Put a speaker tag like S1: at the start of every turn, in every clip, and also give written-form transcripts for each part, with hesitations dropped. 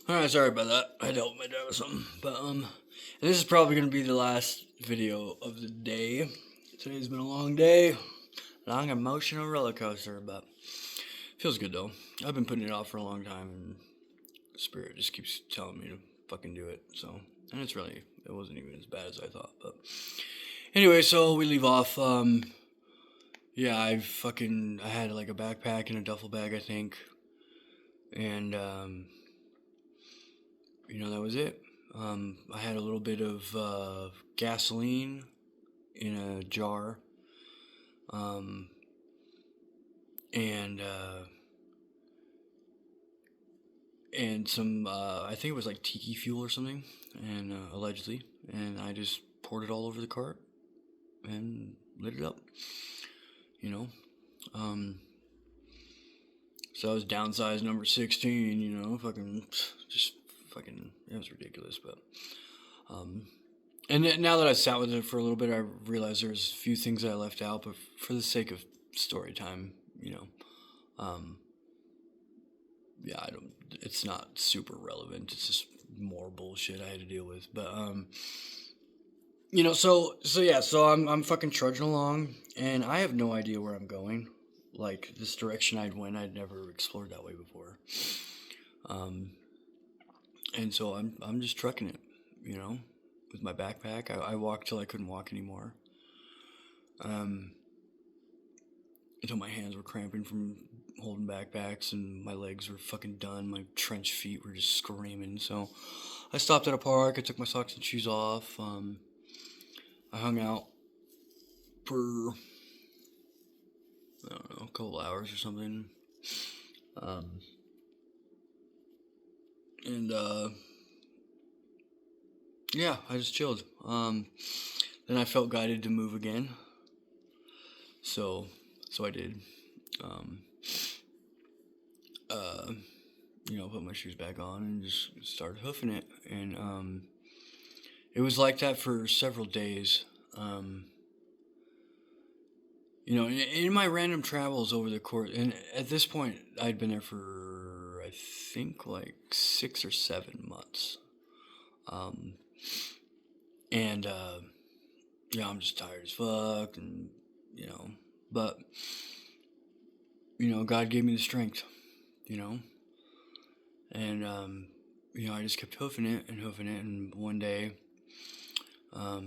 S1: Alright, sorry about that. I had to help my dad with something. But, and this is probably going to be the last video of the day. Today's been a long day. Long emotional roller coaster, but feels good though. I've been putting it off for a long time, and Spirit just keeps telling me to fucking do it. So, and it wasn't even as bad as I thought. But anyway, so we leave off. Yeah, I had like a backpack and a duffel bag, I think. And, that was it. I had a little bit of gasoline in a jar, um, and some I think it was like tiki fuel or something, and allegedly, and I just poured it all over the cart and lit it up. You know, um, so that was downsized number 16. Fucking, it was ridiculous, but and now that I sat with it for a little bit, I realized there's a few things I left out, but for the sake of story time, um, yeah, I don't. It's not super relevant. It's just more bullshit I had to deal with. But so I'm fucking trudging along, and I have no idea where I'm going. Like this direction I'd never explored that way before. Um, and so I'm just trucking it, with my backpack. I walked till I couldn't walk anymore. Um, until my hands were cramping from holding backpacks and my legs were fucking done. My trench feet were just screaming. So I stopped at a park. I took my socks and shoes off. I hung out for, I don't know, a couple hours or something. Um, and yeah, I just chilled. Then I felt guided to move again. So, so I did. Um, uh, put my shoes back on and just started hoofing it. And it was like that for several days. Um, in my random travels over the course, and at this point, I'd been there for, I think, like 6 or 7 months. Um, and, I'm just tired as fuck, and, but, God gave me the strength, you know, and, I just kept hoofing it, and one day, I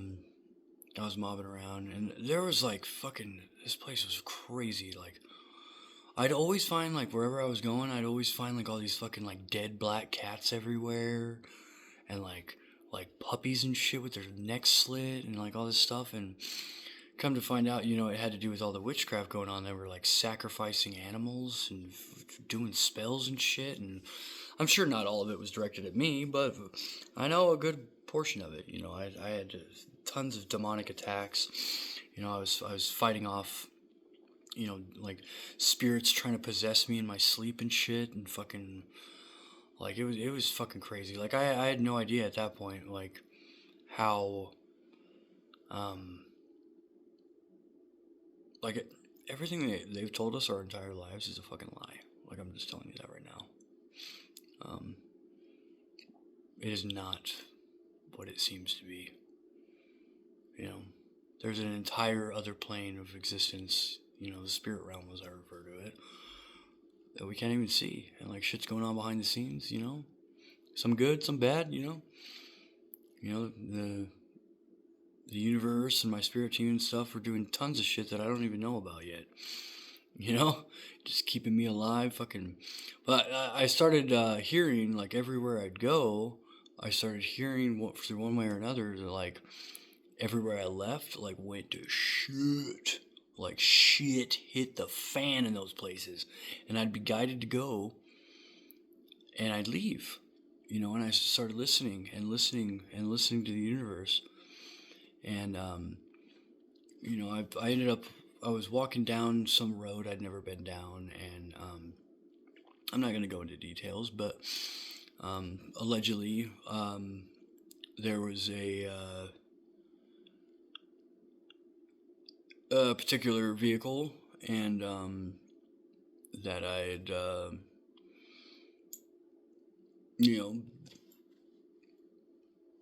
S1: was mobbing around, and there was like fucking, this place was crazy. Like, I'd always find, like, wherever I was going, I'd always find like all these fucking like dead black cats everywhere, and like puppies and shit with their necks slit, and like all this stuff. And come to find out, it had to do with all the witchcraft going on. They were like sacrificing animals and doing spells and shit. And I'm sure not all of it was directed at me, but I know a good portion of it. I had tons of demonic attacks. I was fighting off, like spirits trying to possess me in my sleep and shit, and fucking, like, it was fucking crazy. Like, I had no idea at that point, like, how um like everything they've told us our entire lives is a fucking lie. Like, I'm just telling you that right now. um it is not what it seems to be. you know there's an entire other plane of existence, the spirit realm, as I refer to it, that we can't even see, and like shit's going on behind the scenes. Some good, some bad. The universe and my spirit team and stuff are doing tons of shit that I don't even know about yet. You know, just keeping me alive, fucking. But I started hearing, like, everywhere I'd go, I started hearing through one way or another that, like, everywhere I left, like, went to shit. Like, shit hit the fan in those places, and I'd be guided to go, and I'd leave. And I started listening and listening and listening to the universe. And I ended up, I was walking down some road I'd never been down, and I'm not going to go into details, but allegedly, there was a particular vehicle, and that I had you know,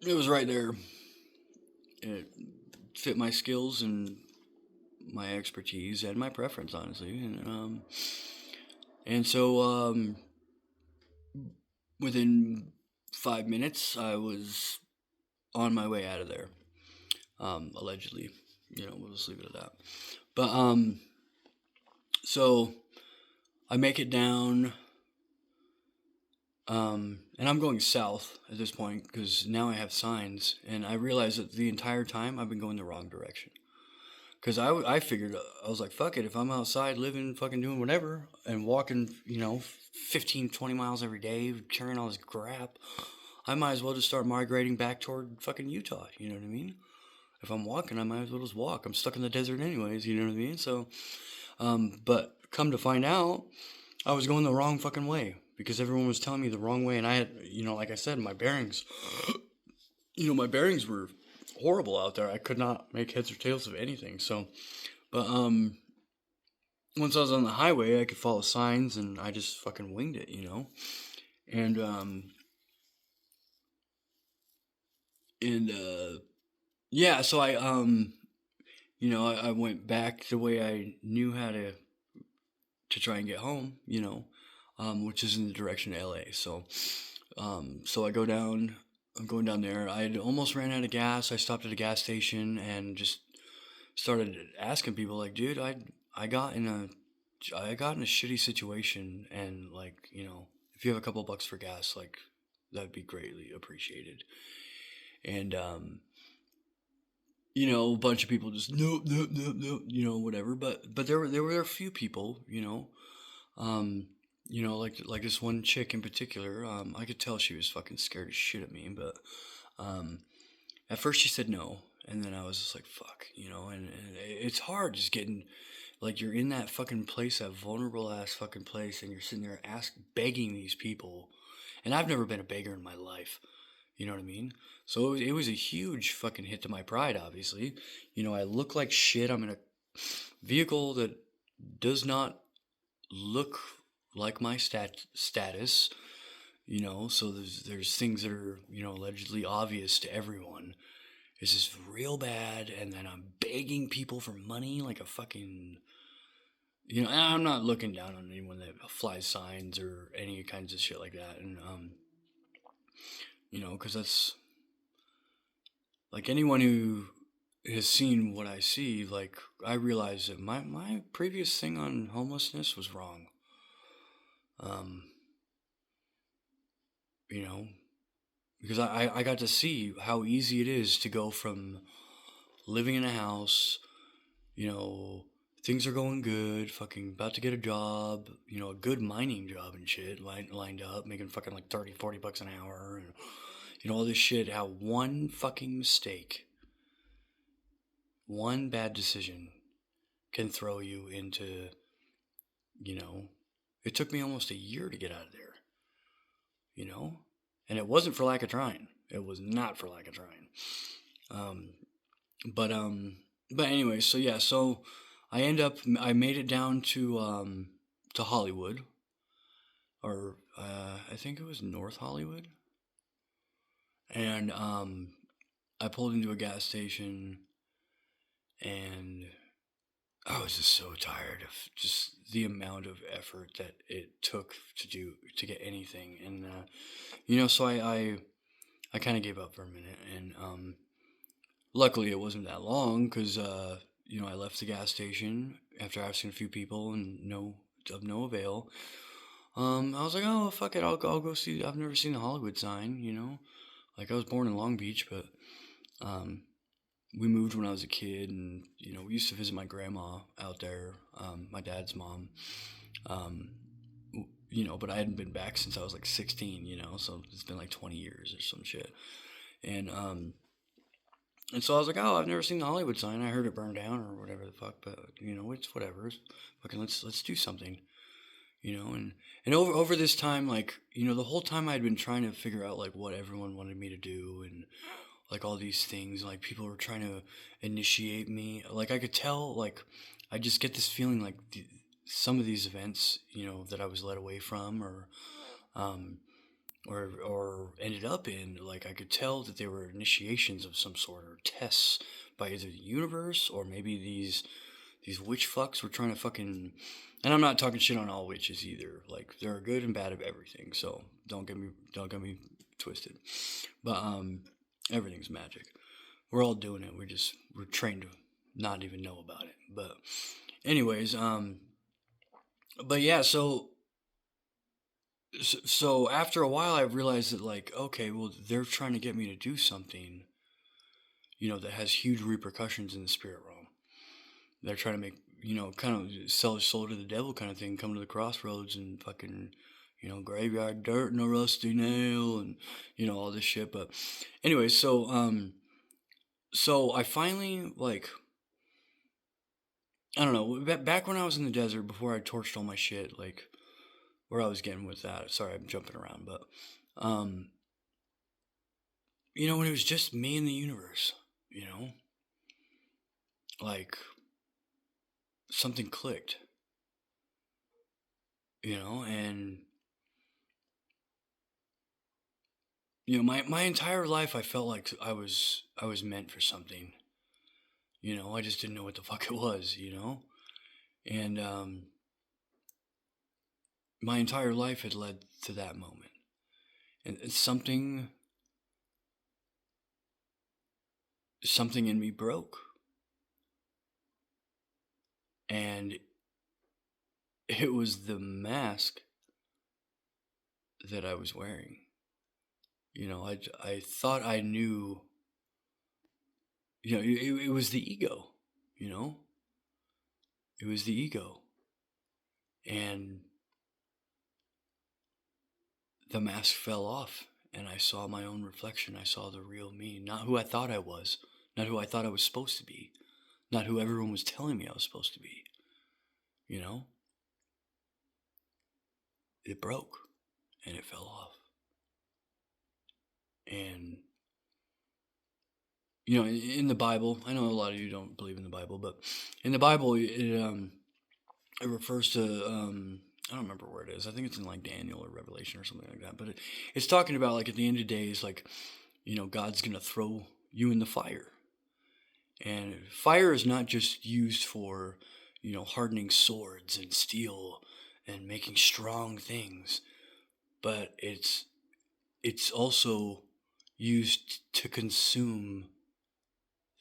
S1: it was right there. It fit my skills and my expertise and my preference, honestly. And so within 5 minutes, I was on my way out of there. Allegedly, we'll just leave it at that. But so I make it down. And I'm going south at this point because now I have signs, and I realize that the entire time I've been going the wrong direction. Because I figured, I was like, fuck it, if I'm outside living, fucking doing whatever, and walking, 15, 20 miles every day, carrying all this crap, I might as well just start migrating back toward fucking Utah, you know what I mean? If I'm walking, I might as well just walk. I'm stuck in the desert anyways, you know what I mean? So, but come to find out, I was going the wrong fucking way because everyone was telling me the wrong way, and I had, like I said, my bearings, my bearings were horrible out there. I could not make heads or tails of anything. So, but once I was on the highway, I could follow signs, and I just fucking winged it, and yeah. So I went back the way I knew how to try and get home, which is in the direction of LA. So, so I go down. I'm going down there. I had almost ran out of gas. I stopped at a gas station and just started asking people, like, dude, I got in a shitty situation, and like, if you have a couple bucks for gas, like, that'd be greatly appreciated. And a bunch of people just no, whatever. But there were a few people, like this one chick in particular. I could tell she was fucking scared as shit of me. But at first she said no, and then I was just like, fuck, and it's hard just getting, like, you're in that fucking place, that vulnerable ass fucking place, and you're sitting there begging these people. And I've never been a beggar in my life. You know what I mean? So it was a huge fucking hit to my pride, obviously. I look like shit. I'm in a vehicle that does not look like my status, so there's things that are, allegedly obvious to everyone. This is real bad, and then I'm begging people for money like a fucking, and I'm not looking down on anyone that flies signs or any kinds of shit like that, and because that's, like, anyone who has seen what I see, like, I realize that my previous thing on homelessness was wrong. You know, because I got to see how easy it is to go from living in a house, things are going good, fucking about to get a job, a good mining job and shit, lined up, making fucking like 30, 40 bucks an hour, and all this shit, how one fucking mistake, one bad decision can throw you into, it took me almost a year to get out of there, and it wasn't for lack of trying. It was not for lack of trying. But anyway, so yeah, so I made it down to Hollywood, or I think it was North Hollywood, and I pulled into a gas station, and I was just so tired of just the amount of effort that it took to get anything, and so I kind of gave up for a minute, and luckily it wasn't that long because I left the gas station after asking a few people and of no avail. I was like, oh fuck it, I'll go see. I've never seen the Hollywood sign, like, I was born in Long Beach, but we moved when I was a kid, and we used to visit my grandma out there, my dad's mom. But I hadn't been back since I was like 16, so it's been like 20 years or some shit. And so I was like, oh, I've never seen the Hollywood sign. I heard it burned down or whatever the fuck, but it's whatever. Fucking let's do something. And over this time, like, the whole time I had been trying to figure out like what everyone wanted me to do, and like all these things, like people were trying to initiate me. Like, I could tell, like, I just get this feeling like some of these events, that I was led away from, or ended up in, like I could tell that they were initiations of some sort or tests by either the universe or maybe these witch fucks were trying to fucking. And I'm not talking shit on all witches either. Like there are good and bad of everything. So don't get me twisted. But everything's magic. We're all doing it. We're trained to not even know about it. But anyways, but yeah, so after a while I realized that, like, okay, well, they're trying to get me to do something, that has huge repercussions in the spirit realm. They're trying to make, kind of sell his soul to the devil kind of thing, come to the crossroads and fucking, graveyard dirt and a rusty nail and, all this shit. But anyway, so I finally, like, I don't know, back when I was in the desert before I torched all my shit, like, where I was getting with that. Sorry, I'm jumping around, but, um, when it was just me and the universe, like something clicked, and my entire life I felt like I was meant for something. I just didn't know what the fuck it was. And my entire life had led to that moment. And something in me broke. And it was the mask that I was wearing. I thought I knew, it was the ego, you know? It was the ego. And the mask fell off, and I saw my own reflection. I saw the real me, not who I thought I was, not who I thought I was supposed to be, not who everyone was telling me I was supposed to be. You know? It broke, and it fell off. And, in the Bible, I know a lot of you don't believe in the Bible, but in the Bible, it refers to, I don't remember where it is. I think it's in like Daniel or Revelation or something like that. But it's talking about, like, at the end of days, like, God's going to throw you in the fire. And fire is not just used for, hardening swords and steel and making strong things, but it's also used to consume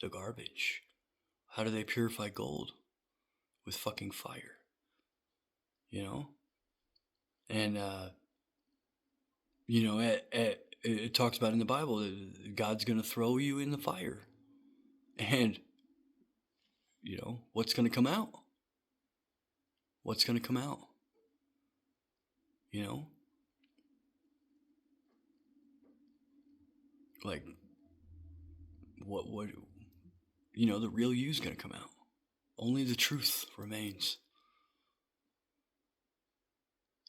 S1: the garbage. How do they purify gold? With fucking fire. And it talks about in the Bible that God's going to throw you in the fire. And, what's going to come out? What's going to come out? Like, what, the real you's going to come out. Only the truth remains.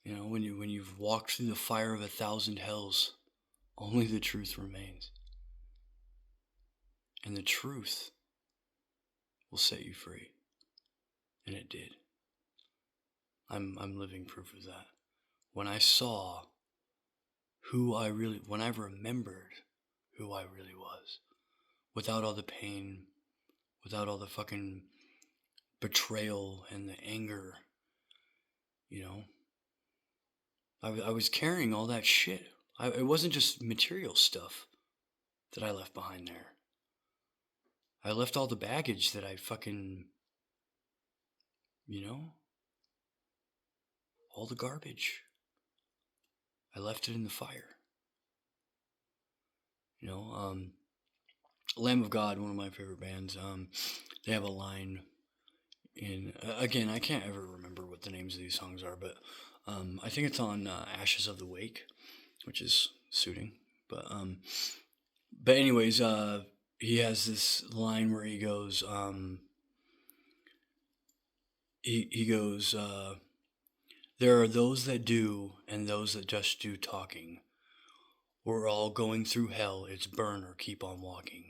S1: When you've walked through the fire of 1,000 hells, only the truth remains. And the truth will set you free. And it did. I'm living proof of that. When I saw when I remembered who I really was, without all the pain, without all the fucking betrayal and the anger, I was carrying all that shit. It wasn't just material stuff that I left behind there. I left all the baggage that I fucking, all the garbage. I left it in the fire. Lamb of God, one of my favorite bands, they have a line in, again, I can't ever remember what the names of these songs are, but I think it's on Ashes of the Wake, which is suiting. But anyways, he has this line where he goes, he goes, there are those that do and those that just do talking. We're all going through hell. It's burn or keep on walking.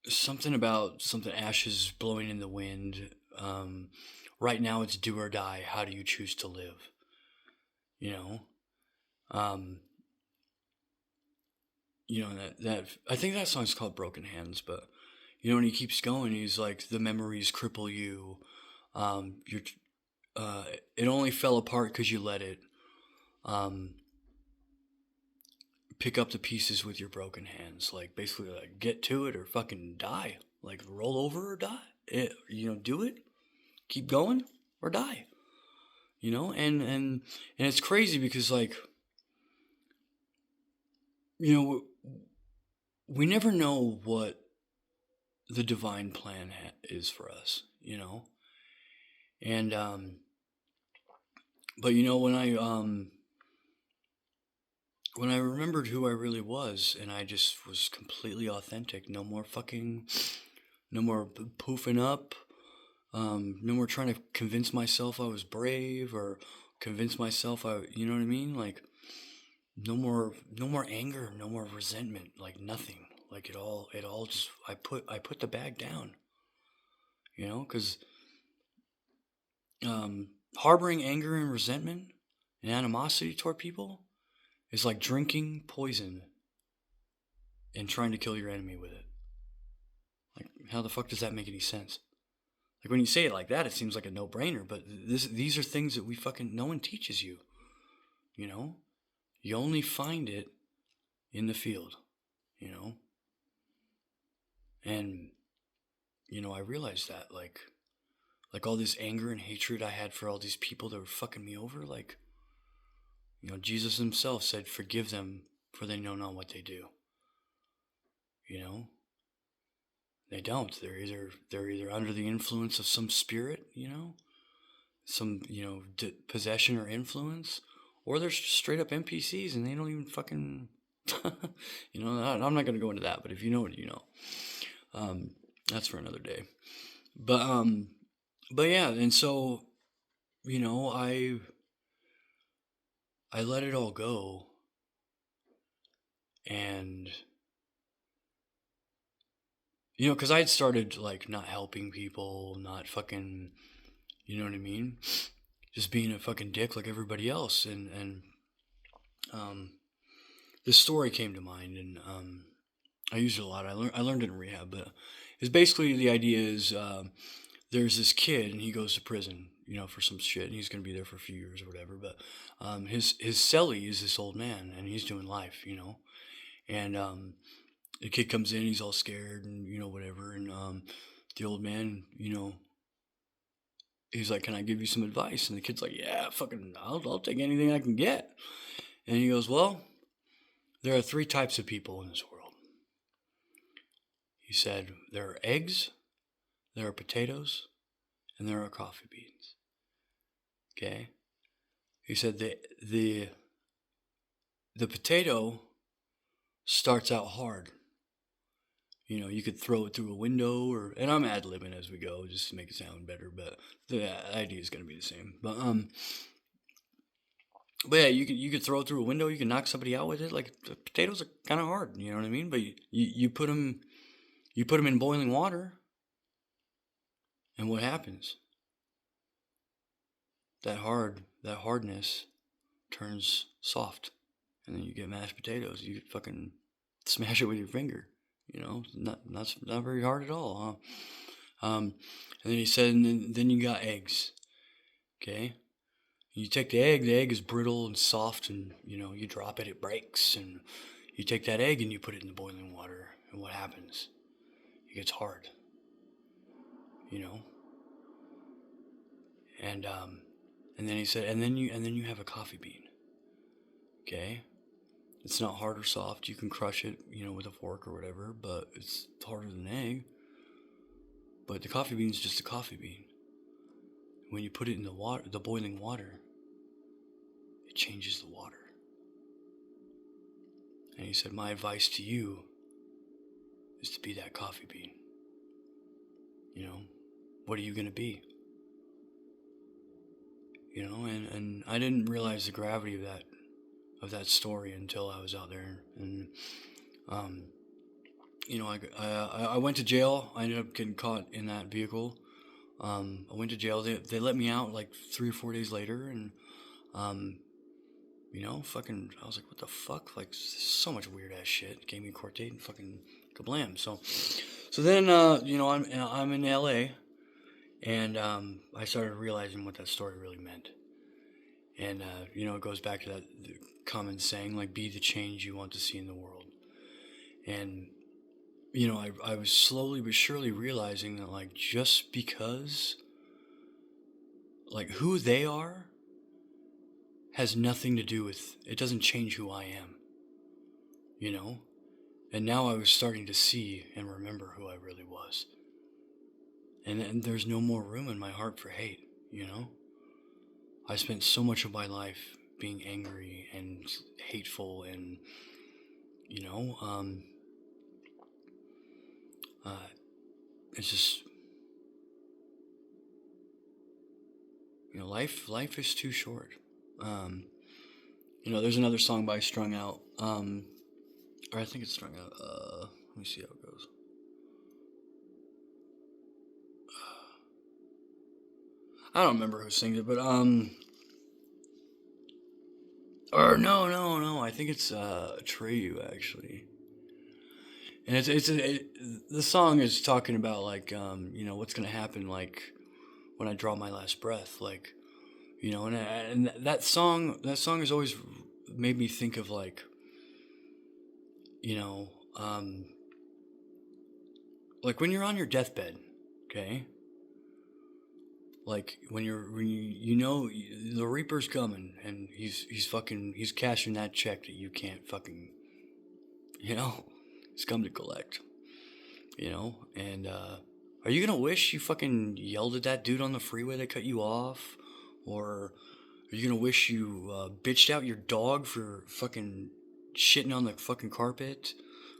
S1: Something about ashes blowing in the wind. Right now it's do or die. How do you choose to live? You know, um, that I think that song's called Broken Hands, but and he keeps going. He's like, the memories cripple you. You're uh, it only fell apart because you let it. Um, Pick up the pieces with your broken hands. Like, basically, like, get to it or fucking die. Like, roll over or die. Do it. Keep going or die. And it's crazy because, like, you know, we never know what the divine plan is for us. And but when I remembered who I really was, and I just was completely authentic. No more fucking, no more poofing up. No more trying to convince myself I was brave or convince myself you know what I mean? Like, no more anger, no more resentment, like nothing. Like, it all just, I put the bag down, because harboring anger and resentment and animosity toward people is like drinking poison and trying to kill your enemy with it. Like, how the fuck does that make any sense? Like, when you say it like that, it seems like a no-brainer, but these are things that no one teaches you, you know? You only find it in the field, you know? And, I realized that, like all this anger and hatred I had for all these people that were fucking me over, like, Jesus himself said, forgive them, for they know not what they do. They don't. They're either under the influence of some spirit, some possession or influence, or they're straight up NPCs and they don't even fucking I'm not gonna go into that, but if you know what you know. That's for another day. But yeah, and so I let it all go, and because I had started like not helping people, not fucking, you know what I mean, just being a fucking dick like everybody else, and this story came to mind, and I used it a lot. I learned it in rehab, but it's basically, the idea is, there's this kid and he goes to prison, for some shit, and he's gonna be there for a few years or whatever. But his cellie is this old man, and he's doing life, and the kid comes in, he's all scared and whatever, and the old man, he's like, "Can I give you some advice?" And the kid's like, "Yeah, fucking, I'll take anything I can get." And he goes, "Well, there are 3 types of people in this world." He said, "There are eggs, there are potatoes, and there are coffee beans." Okay? He said the potato starts out hard. You could throw it through a window, and I'm ad-libbing as we go just to make it sound better, but the idea is going to be the same. But yeah, you could throw it through a window, you can knock somebody out with it. Like, the potatoes are kind of hard, you know what I mean? But you put them in boiling water, and what happens? That hardness turns soft, and then you get mashed potatoes. You fucking smash it with your finger. Not very hard at all, huh? And then he said, and then you got eggs. Okay, you take the egg is brittle and soft, and you drop it, it breaks, and you take that egg and you put it in the boiling water, and what happens? It gets hard. And then he said, and then you have a coffee bean. Okay, it's not hard or soft. You can crush it, with a fork or whatever, but it's harder than an egg. But the coffee bean is just a coffee bean. When you put it in the boiling water, it changes the water. And he said, my advice to you is to be that coffee bean. What are you going to be? And I didn't realize the gravity of that story until I was out there. And, I went to jail. I ended up getting caught in that vehicle. I went to jail. They let me out like 3 or 4 days later, and um, fucking, I was like, what the fuck? Like, so much weird ass shit. Gave me a court date and fucking kablam. So then, I'm in LA, and I started realizing what that story really meant. And, it goes back to that common saying, like, be the change you want to see in the world. And, I was slowly but surely realizing that, like, just because, like, who they are has nothing to do with, it doesn't change who I am, you know? And now I was starting to see and remember who I really was. And there's no more room in my heart for hate, I spent so much of my life being angry and hateful and, you know, um, uh, it's just, life is too short. There's another song by Strung Out, or I think it's Strung Out. Let me see how it goes. I don't remember who sings it, but or no, I think it's Atreyu actually. And the song is talking about like what's gonna happen like when I draw my last breath, like and that song has always made me think of like you know um like when you're on your deathbed, okay, like when you know the Reaper's coming and he's cashing that check that you can't fucking he's come to collect, and are you gonna wish you fucking yelled at that dude on the freeway that cut you off, or are you gonna wish you bitched out your dog for fucking shitting on the fucking carpet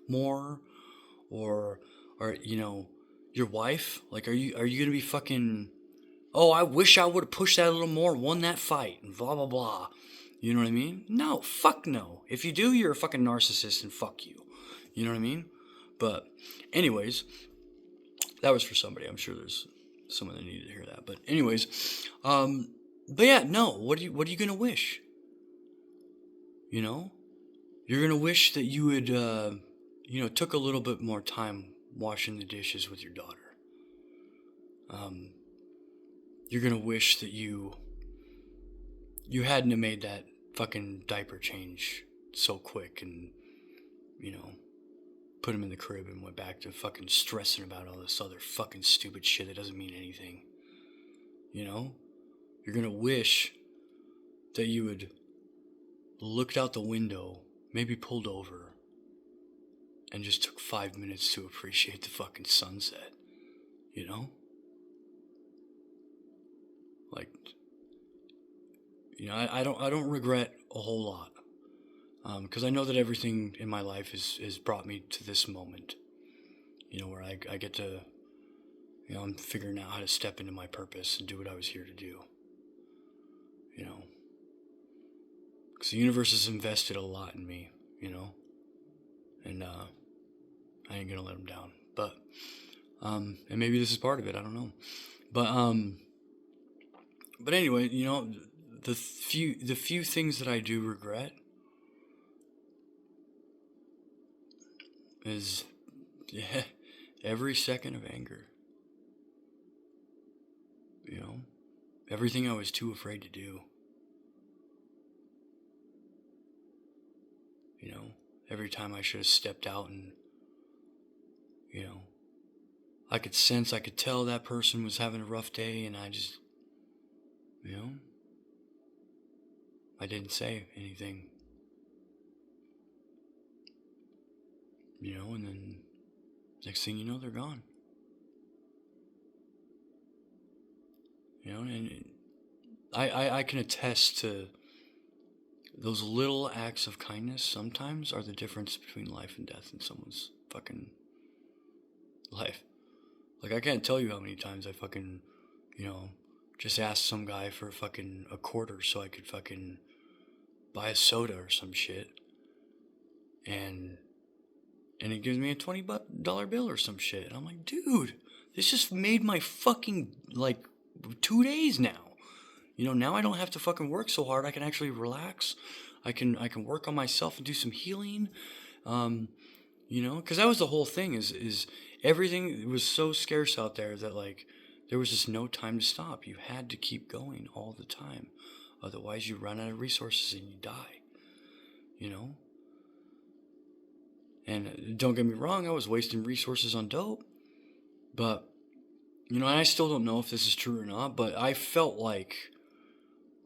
S1: more, or your wife, like are you gonna be fucking, oh, I wish I would have pushed that a little more, won that fight, and blah, blah, blah. You know what I mean? No, fuck no. If you do, you're a fucking narcissist and fuck you. You know what I mean? But, anyways, that was for somebody. I'm sure there's someone that needed to hear that. But, anyways, but yeah, no. What are you gonna wish? You're gonna wish that you had, took a little bit more time washing the dishes with your daughter. You're gonna wish that you hadn't have made that fucking diaper change so quick and, put him in the crib and went back to fucking stressing about all this other fucking stupid shit that doesn't mean anything. You're gonna wish that you had looked out the window, maybe pulled over, and just took 5 minutes to appreciate the fucking sunset, Like, I don't regret a whole lot, because I know that everything in my life has brought me to this moment, where I get to, I'm figuring out how to step into my purpose and do what I was here to do, because the universe has invested a lot in me, and I ain't gonna let them down, but, and maybe this is part of it, I don't know, but anyway, the few things that I do regret is every second of anger. Everything I was too afraid to do. Every time I should have stepped out and, I could tell that person was having a rough day, and I just, I didn't say anything. And then next thing you know, they're gone. And I can attest to those little acts of kindness sometimes are the difference between life and death in someone's fucking life. Like, I can't tell you how many times I fucking, just asked some guy for fucking a quarter so I could fucking buy a soda or some shit. And he gives me a $20 bill or some shit. And I'm like, dude, This just made my fucking, like, 2 days now. You know, now I don't have to fucking work so hard. I can actually relax. I can work on myself and do some healing. You know, because that was the whole thing is everything was so scarce out there that, like, there was just no time to stop. You had to keep going all the time. Otherwise, you run out of resources and you die. You know? And don't get me wrong, I was wasting resources on dope. But, you know, and I still don't know if this is true or not, but I felt like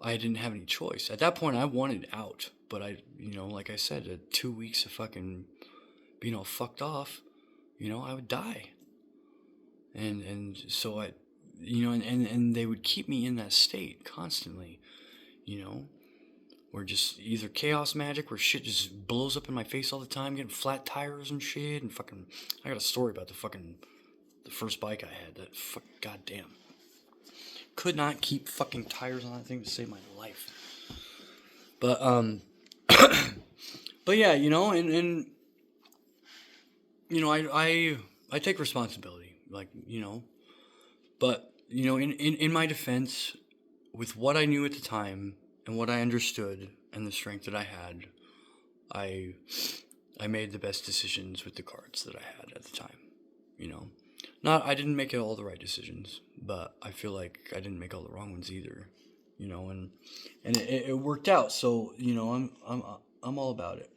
S1: I didn't have any choice. At that point, I wanted out. But I, you know, like I said, 2 weeks of fucking being all fucked off, you know, I would die. And so I, you know, and they would keep me in that state constantly, you know, or just either chaos magic where shit just blows up in my face all the time, getting flat tires and shit, and fucking, I got a story about the first bike I had, that goddamn, could not keep fucking tires on that thing to save my life. But, but yeah, you know, and you know, I take responsibility, like, you know, but, you know, in my defense, with what I knew at the time and what I understood and the strength that I had, I made the best decisions with the cards that I had at the time, you know. I didn't make all the right decisions, but I feel like I didn't make all the wrong ones either, you know, and it worked out. So, you know, I'm all about it.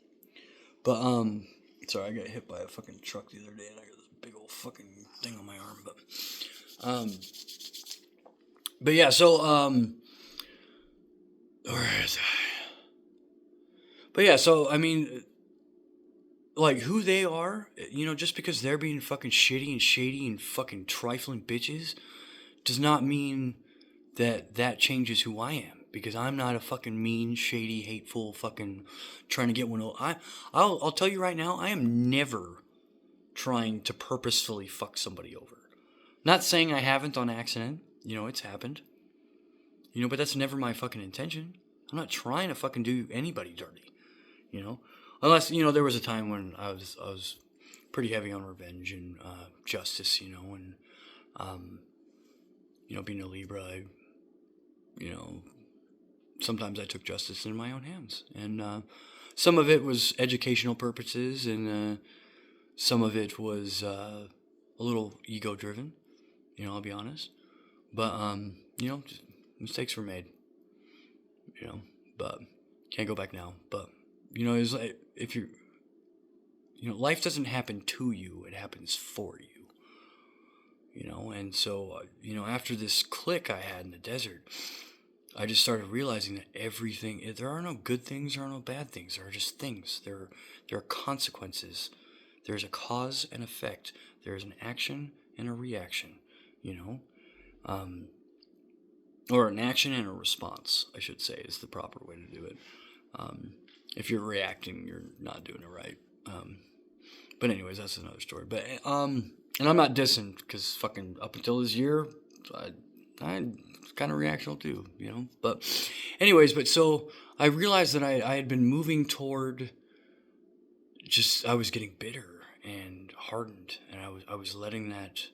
S1: But sorry, I got hit by a fucking truck the other day, and I got this big old fucking thing on my arm. But yeah, so where is I? But yeah, so I mean, like, who they are, you know, just because they're being fucking shitty and shady and fucking trifling bitches, does not mean that changes who I am. Because I'm not a fucking mean, shady, hateful, fucking trying to get one. I'll tell you right now, I am never trying to purposefully fuck somebody over. Not saying I haven't on accident. You know, it's happened. You know, but that's never my fucking intention. I'm not trying to fucking do anybody dirty. You know, unless, you know, there was a time when I was pretty heavy on revenge and justice. You know, and you know, being a Libra, you know, sometimes I took justice in my own hands. And some of it was educational purposes, and some of it was a little ego-driven, you know, I'll be honest. But, you know, mistakes were made, you know, but can't go back now. But, you know, it's like, if you're, you know, life doesn't happen to you, it happens for you. You know, and so, you know, after this click I had in the desert, I just started realizing that everything, there are no good things, there are no bad things. There are just things. There are consequences. There's a cause and effect. There's an action and a reaction, you know? Or an action and a response, I should say, is the proper way to do it. If you're reacting, you're not doing it right. But anyways, that's another story. But, and I'm not dissing, because fucking up until this year, I kind of reactional too, you know. But anyways, so I realized that I had been moving toward just, I was getting bitter and hardened, and I was letting that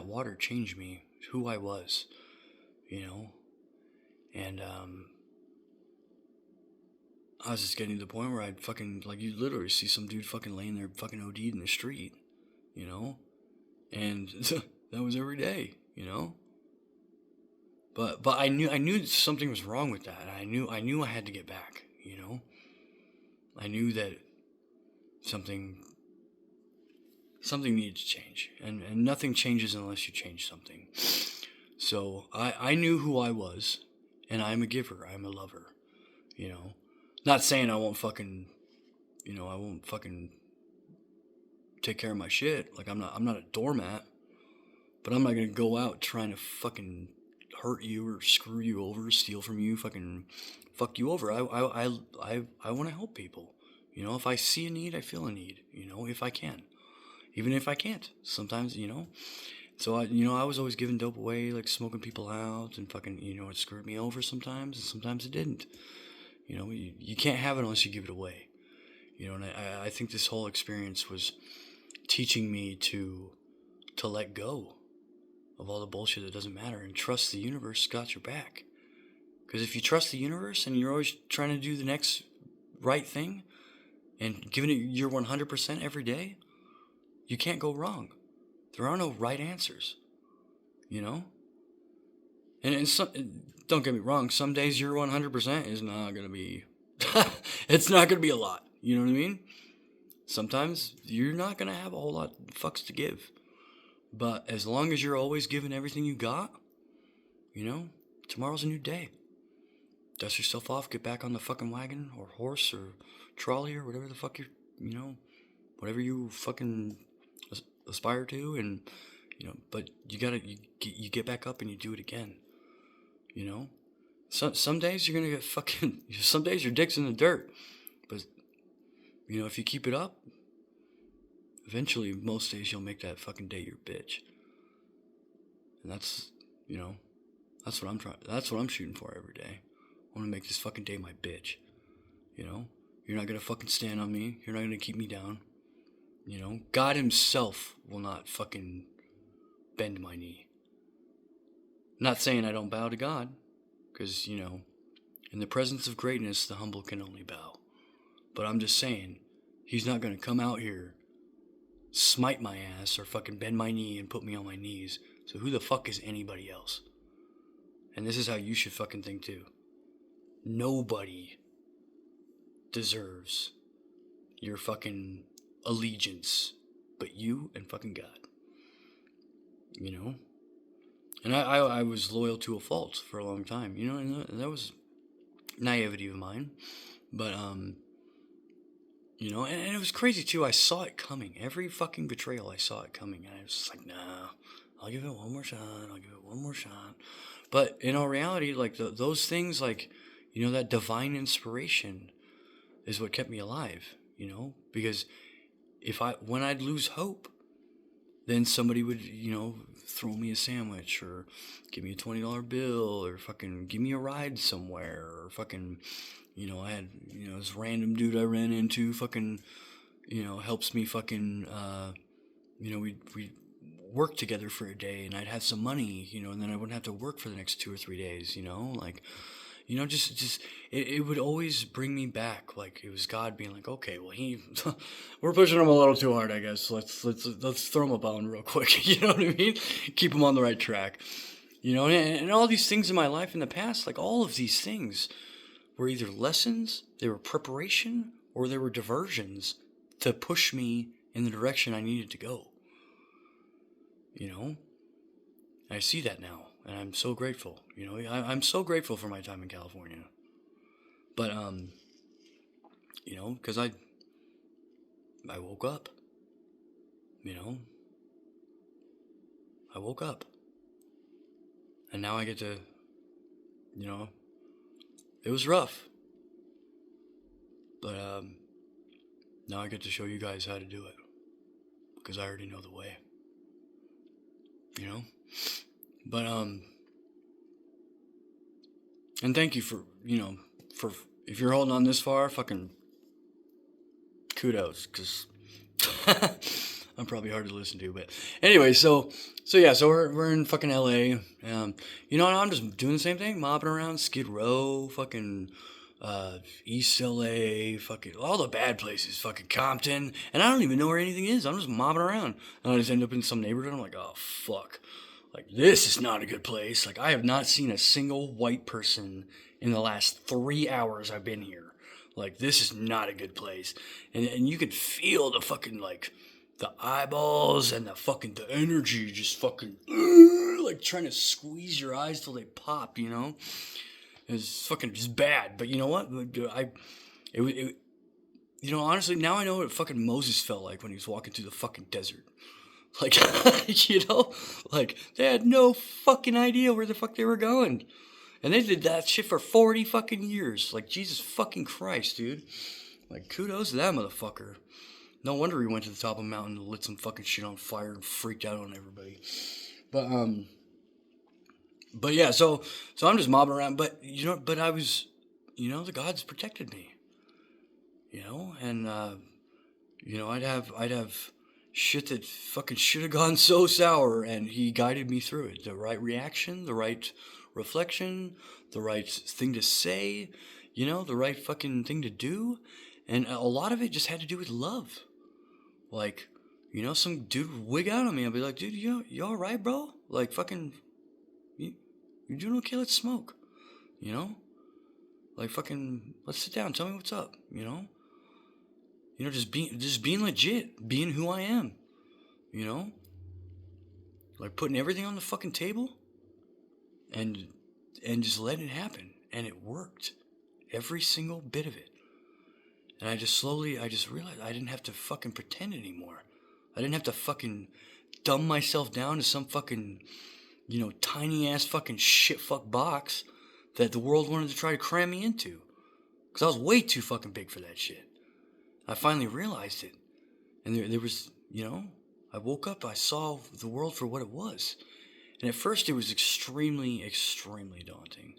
S1: water change me, who I was, you know. And I was just getting to the point where I'd fucking, like, you literally see some dude fucking laying there fucking OD'd in the street, you know. And that was every day, you know. But I knew something was wrong with that. I knew I had to get back, you know. I knew that something needed to change, and nothing changes unless you change something. So I knew who I was, and I'm a giver. I'm a lover, you know. Not saying I won't fucking, you know, I won't fucking take care of my shit. Like, I'm not a doormat. But I'm not gonna go out trying to fucking hurt you or screw you over, steal from you, fucking fuck you over. I want to help people. You know, if I see a need, I feel a need. You know, if I can, even if I can't, sometimes, you know. So I was always giving dope away, like smoking people out, and fucking, you know, it screwed me over sometimes, and sometimes it didn't. You know, you can't have it unless you give it away. You know, and I think this whole experience was teaching me to let go of all the bullshit that doesn't matter and trust the universe got your back. Because if you trust the universe and you're always trying to do the next right thing and giving it your 100% every day, you can't go wrong. There are no right answers, you know? And some, don't get me wrong, some days your 100% is not going to be, it's not going to be a lot, you know what I mean? Sometimes you're not going to have a whole lot of fucks to give. But as long as you're always giving everything you got, you know, tomorrow's a new day. Dust yourself off, get back on the fucking wagon or horse or trolley or whatever the fuck you're, you know, whatever you fucking aspire to, and, you know, but you get back up and you do it again, you know? Some days you're gonna get fucking, some days your dick's in the dirt, but, you know, if you keep it up, eventually most days you'll make that fucking day your bitch. And that's, you know, that's what I'm shooting for every day. I want to make this fucking day my bitch, you know? You're not gonna fucking stand on me, you're not gonna keep me down, you know? God himself will not fucking bend my knee. Not saying I don't bow to God, because, you know, in the presence of greatness, the humble can only bow. But I'm just saying, he's not going to come out here, smite my ass, or fucking bend my knee and put me on my knees. So who the fuck is anybody else? And this is how you should fucking think too. Nobody deserves your fucking allegiance but you and fucking God. You know? And I was loyal to a fault for a long time, you know, and that was naivety of mine. But, you know, and it was crazy too. I saw it coming. Every fucking betrayal, I saw it coming. And I was just like, nah, I'll give it one more shot. But in all reality, like, those things, like, you know, that divine inspiration is what kept me alive, you know? Because when I'd lose hope, then somebody would, you know, throw me a sandwich or give me a $20 bill or fucking give me a ride somewhere or fucking, you know, I had, you know, this random dude I ran into fucking, you know, helps me fucking, you know, we work together for a day and I'd have some money, you know, and then I wouldn't have to work for the next 2 or 3 days, you know, like, you know, just it would always bring me back. Like, it was God being like, okay, well, we're pushing him a little too hard, I guess. Let's throw him a bone real quick. You know what I mean? Keep him on the right track. You know, and all these things in my life in the past, like all of these things were either lessons, they were preparation, or they were diversions to push me in the direction I needed to go. You know? I see that now. And I'm so grateful, you know, I'm so grateful for my time in California. But, you know, because I woke up, you know, I woke up. And now I get to, you know, it was rough. But, now I get to show you guys how to do it. Because I already know the way. You know? But, and thank you for, you know, for, if you're holding on this far, fucking kudos, because I'm probably hard to listen to, but anyway, so we're in fucking LA, you know, and I'm just doing the same thing, mopping around Skid Row, fucking, East LA, fucking, all the bad places, fucking Compton, and I don't even know where anything is, I'm just mopping around, and I just end up in some neighborhood, I'm like, oh, fuck. Like, this is not a good place. Like, I have not seen a single white person in the last 3 hours I've been here. Like, this is not a good place. And you could feel the fucking, like, the eyeballs and the energy just fucking, like, trying to squeeze your eyes till they pop, you know? It's fucking just bad. But you know what? You know, honestly, now I know what fucking Moses felt like when he was walking through the fucking desert. Like, you know, like, they had no fucking idea where the fuck they were going. And they did that shit for 40 fucking years. Like, Jesus fucking Christ, dude. Like, kudos to that motherfucker. No wonder he went to the top of a mountain and lit some fucking shit on fire and freaked out on everybody. But yeah, so I'm just mobbing around. But, you know, I was, you know, the gods protected me. You know, and, you know, I'd have, shit that fucking should have gone so sour, and he guided me through it. The right reaction, the right reflection, the right thing to say, the right fucking thing to do. And a lot of it just had to do with love. Like, some dude would wig out on me. I'd be like, dude, you all right, bro? Like, fucking, you doing okay? Let's smoke. Like, fucking, let's sit down. Tell me what's up. Just being legit, being who I am. Like putting everything on the fucking table, and just letting it happen, and it worked, every single bit of it. And I just realized I didn't have to fucking pretend anymore. I didn't have to fucking dumb myself down to some fucking, tiny ass fucking shit fuck box that the world wanted to try to cram me into. Because I was way too fucking big for that shit. I finally realized it. And there was, I woke up, I saw the world for what it was. And at first it was extremely, extremely daunting.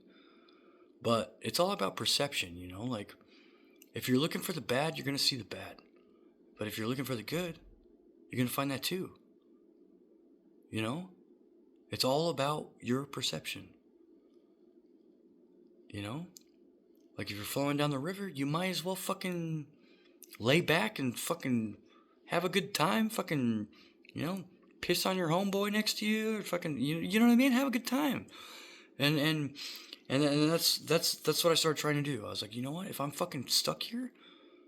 S1: But it's all about perception, like, if you're looking for the bad, you're going to see the bad. But if you're looking for the good, you're going to find that too. It's all about your perception. Like if you're flowing down the river, you might as well fucking lay back and fucking have a good time. Fucking, piss on your homeboy next to you, or fucking, you know what I mean? Have a good time. And that's what I started trying to do. I was like, you know what? If I'm fucking stuck here,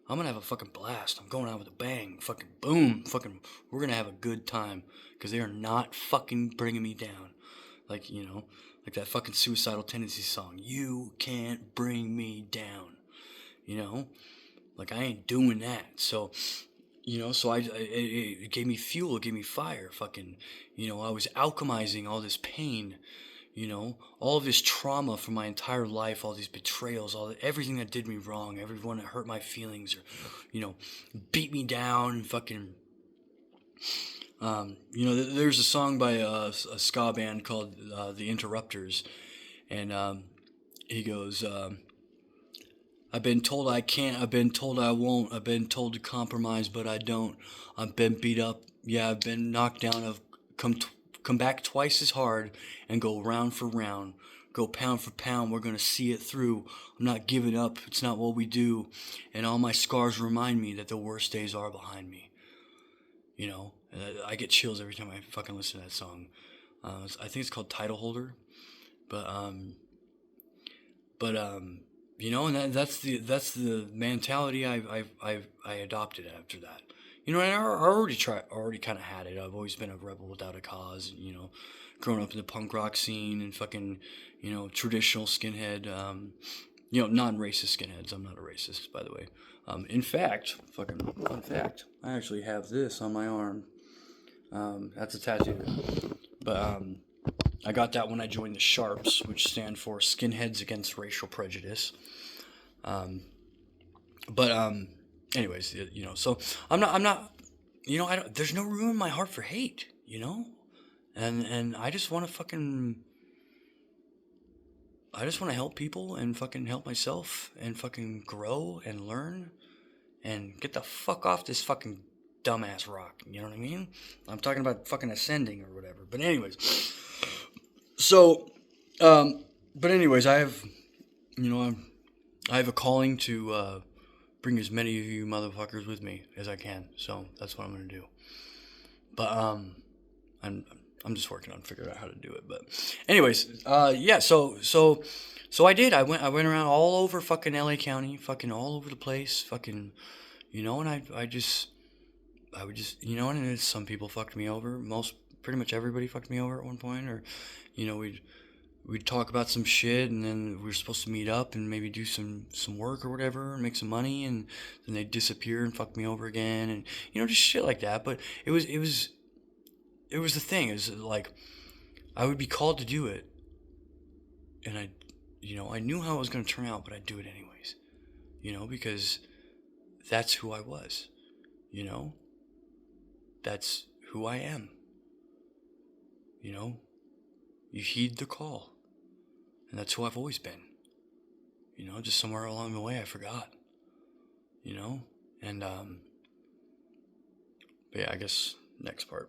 S1: I'm gonna have a fucking blast. I'm going out with a bang. Fucking boom. Fucking, we're gonna have a good time. Because they are not fucking bringing me down. Like, like that fucking Suicidal Tendencies song. You can't bring me down. Like I ain't doing that. So, it gave me fuel. It gave me fire. Fucking, I was alchemizing all this pain. All of this trauma from my entire life, all these betrayals, everything that did me wrong, everyone that hurt my feelings, or, beat me down, and fucking, there's a song by a ska band called The Interrupters, and he goes, I've been told I can't, I've been told I won't, I've been told to compromise, but I don't. I've been beat up, yeah, I've been knocked down, I've come back twice as hard and go round for round, go pound for pound, we're going to see it through. I'm not giving up, it's not what we do, and all my scars remind me that the worst days are behind me. I get chills every time I fucking listen to that song. I think it's called Title Holder, but and that's the mentality I adopted after that. And I already kind of had it. I've always been a rebel without a cause. Growing up in the punk rock scene and fucking, traditional skinhead. Non-racist skinheads. I'm not a racist, by the way. In fact, fucking fun fact, I actually have this on my arm. That's a tattoo. But I got that when I joined the Sharps, which stand for Skinheads Against Racial Prejudice. Anyways, so I'm not, there's no room in my heart for hate, and I just want to help people and fucking help myself and fucking grow and learn and get the fuck off this fucking dumbass rock. You know what I mean? I'm talking about fucking ascending or whatever. But anyways, so, I have, I have a calling to bring as many of you motherfuckers with me as I can. So that's what I'm gonna do. But I'm just working on figuring out how to do it. But anyways, yeah. So I did. I went around all over fucking LA County, fucking all over the place, fucking, and I would just, and some people fucked me over. Pretty much everybody fucked me over at one point, or, we'd talk about some shit, and then we were supposed to meet up and maybe do some work or whatever and make some money, and then they'd disappear and fuck me over again, and just shit like that. But it was the thing. It was like I would be called to do it, and I knew how it was going to turn out, but I'd do it anyways, because that's who I was, that's who I am. You heed the call. And that's who I've always been. Just somewhere along the way I forgot. And But yeah, I guess next part.